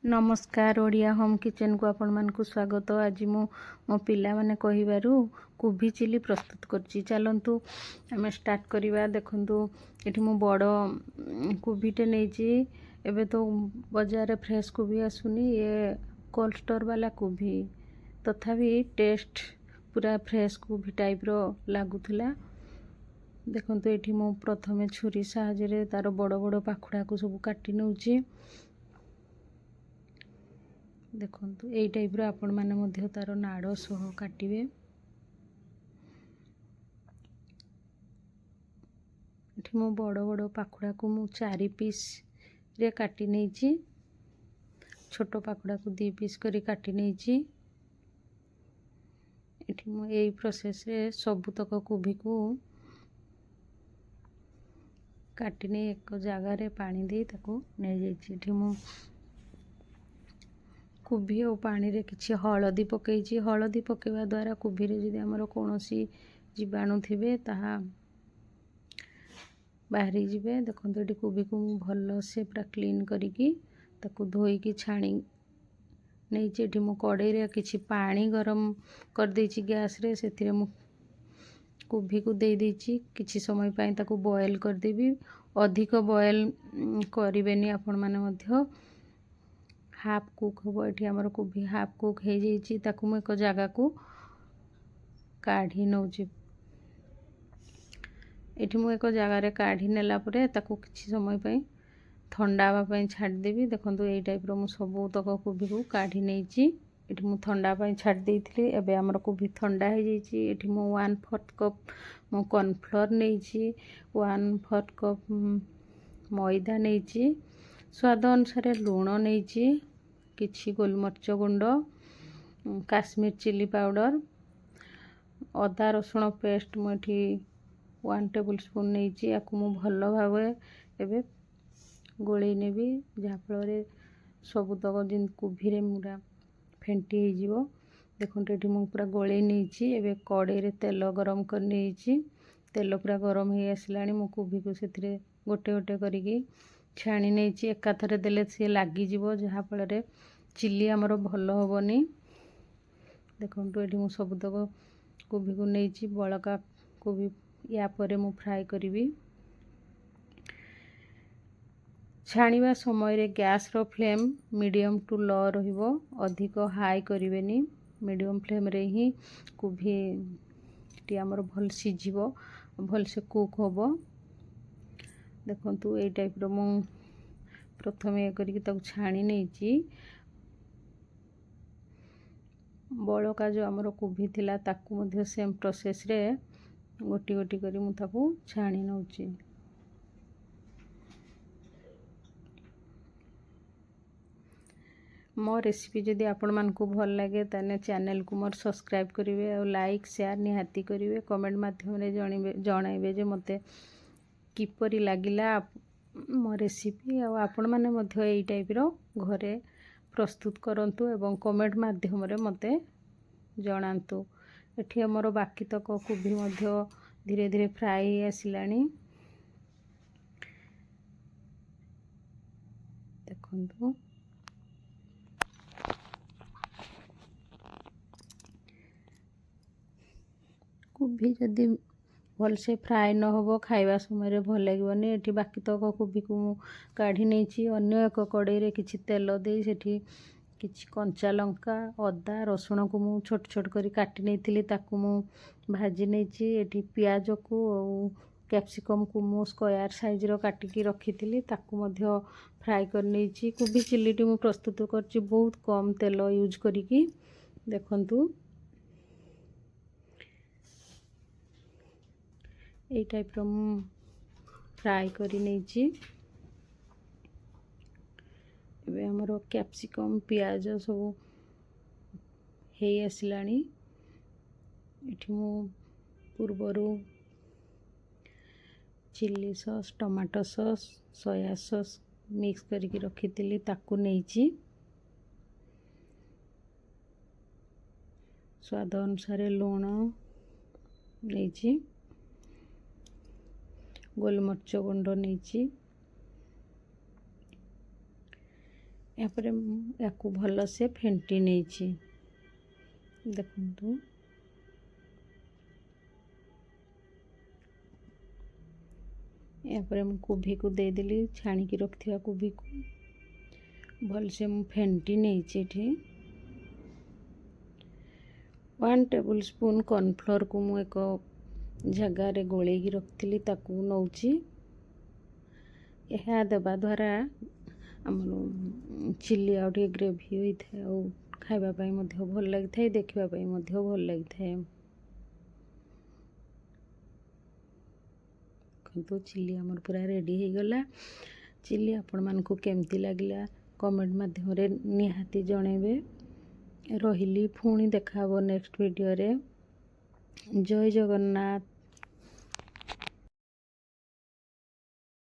नमस्कार Odia home kitchen को आपण मानकु स्वागत। आज मो पिला माने कहिबारु कोबी चिली प्रस्तुत करछि। चलंतु आमे स्टार्ट करबा। देखंतु एठी मो बड़ कोबीटे नेछि। एबे तो बाजार फ्रेश कोबी आसुनी, ये कोल्ड स्टोर वाला कोबी तथापि टेस्ट पूरा फ्रेश कोबी टाइप रो लागुथला। देखंतु एठी मो प्रथमे छुरी साहाय्य तार बड़ बड़ पाखुड़ा को सब काटी नउछि। देखंतु एई टाइप रो आपण माने मध्य तार नाड़ सह काटिबे। एठी मो बड़ बड़ पाखुड़ा को मु 4 पीस रे काटी नेछि। छोट पाखुड़ा को 2 पीस करी काटी नेछि। एठी मु एई प्रोसेस रे सब तक कोबी को काटी ने एक जगह रे पानी दे ताको नै जाइछि। एठी मु कोबी और पानी रे किछि हळदी पकेइछि। हळदी पकेवा द्वारा कोबी रे जदि हमर कोनोसी जीवाणु थिबे ताहा बाहरी जिबे। देखंतु एठी कोबी को मु भलो से पूरा क्लीन करिकि ताको धोई कि छाणी नेछि। एठी मु कड़ाई रे किछि पानी गरम कर देछि गैस रे। सेथिरे मु कोबी को दे देछि। किछि समय पई ताको बॉयल कर देबी। अधिक बॉयल करिवेनी आपण माने मध्य। हाफ कुक हो। एठी हमर कोबी हाफ कुक हे जाइछि। ताको मु एक जगह को काढी नउछि। एठी मु एक जगह रे काढी नेला परे ताको किछि समय पई ठंडा बा पई छाड देबी। देखंतु एई टाइप रो मु सब तक कोबी को काढी नेछि। एठी मु ठंडा पई छाड देइथिले। एबे हमर कोबी ठंडा हे जाइछि। एठी मु 1/4 कप मु कॉर्नफ्लोर नेछि। 1/4 कप मैदा नेछि। स्वाद अनुसार लूण नेछि। किछि गोलमरिच गुंड, काश्मीर चिली पाउडर, अदा रसुण पेस्ट मुठी 1 टेबल स्पून नेछि। याकु मु भलो भाबे एबे गोळेइ नेबी, जहा फल सब तक जिन कोबी रे मुरा फेंटी हे जिवो। देखंतु एठी मु पूरा गोळेइ नेछि। एबे कड़ाई रे तेल गरम कर नेछि। तेल पूरा गरम हे आसलानी। मु कोबी को सेथिरे गोटे गोटे करिकि छाणी नेछि। एका थरे देले से लागी जिवो, जहा फल रे चिली हमर भलो होबनी। देखंतु एठी मु सब तक कोबी को नेछि। बळका कोबी या परे मु फ्राई करिवि। छाणीबा समय रे गैस रो फ्लेम मीडियम टू लो रहिबो। अधिक हाई करिवेनी। मीडियम फ्लेम रे ही कोबी टी हमर भल सिजिवो, भल से कुक होबो। देखंतु एई टाइप रो मु प्रथमे करिकि ताको छाणी नेछि। बळका जो हमर कोबी थिला ताकू मध्य सेम प्रोसेस रे गोटी गोटी करी मु ताकू छाणी नउछि। मो रेसिपी जदि आपण मानकु भल लागे ताने चैनल को मोर सब्सक्राइब करिवे और लाइक शेयर निहाती करिवे। कमेंट माध्यम रे जणाइबे जे मते किपरि लागिला मो रेसिपी। और आपण माने मध्य एई टाइप रो घरे प्रस्तुत करंतु एवं कमेंट माध्यम रे मते जणांतु। एठी हमर बाकी तक कोबी मध्य धीरे धीरे फ्राई आसिलानी। देखंतु कोबी जदि भल से फ्राई न होबो खाइबा समय रे भल लागबनी। एठी बाकी तक कोबी को मु काढी नेछि। अन्य एक कड़ाई रे किछि तेल देई सेठी किछि कंचा लंका, अदा रसुण को मु छोट छोट करी काटी नेथिली, ताकू मु भाजी नेछि। एठी प्याज को और कैप्सिकम को मु स्क्वायर साइज रो काटी की रखिथिली, ताकू मध्य फ्राई कर नेछि। कोबी चिल्ली टी मु प्रस्तुत करछि बहुत कम तेल यूज करिकि। देखंतु एई टाइप रो मु फ्राई करी नेछि। एबे हमरो कैप्सिकम प्याज सब हे आसलानी। एठी मु पूर्वरु chilli sauce, tomato sauce, soya sauce mix करके रखिथिली, ताकू नेछि। स्वाद अनुसार लूण नेछि। गोलमरिच गुंड नेछि। यापर या भल से फेंटी नहीं देखु यापर कोभी को देदेली छाणिकी रखा कोभी को भल से मु फेंटी नहीं 1 टेबल स्पून कॉर्नफ्लोर को मु एक जगार गोल रखी नौची यह देवा द्वारा आम चिली आ ग्रेवी होता है और खावाई भल लगी था देखापी भल लगी था देखो चिली आमर पूरा रेडी हो गला चिली आपण मानकु केमती लागला कमेंट माध्यम रे निहाती जणेबे रहिली पुणी देखा नेक्स्ट वीडियो रे जय जगन्नाथ।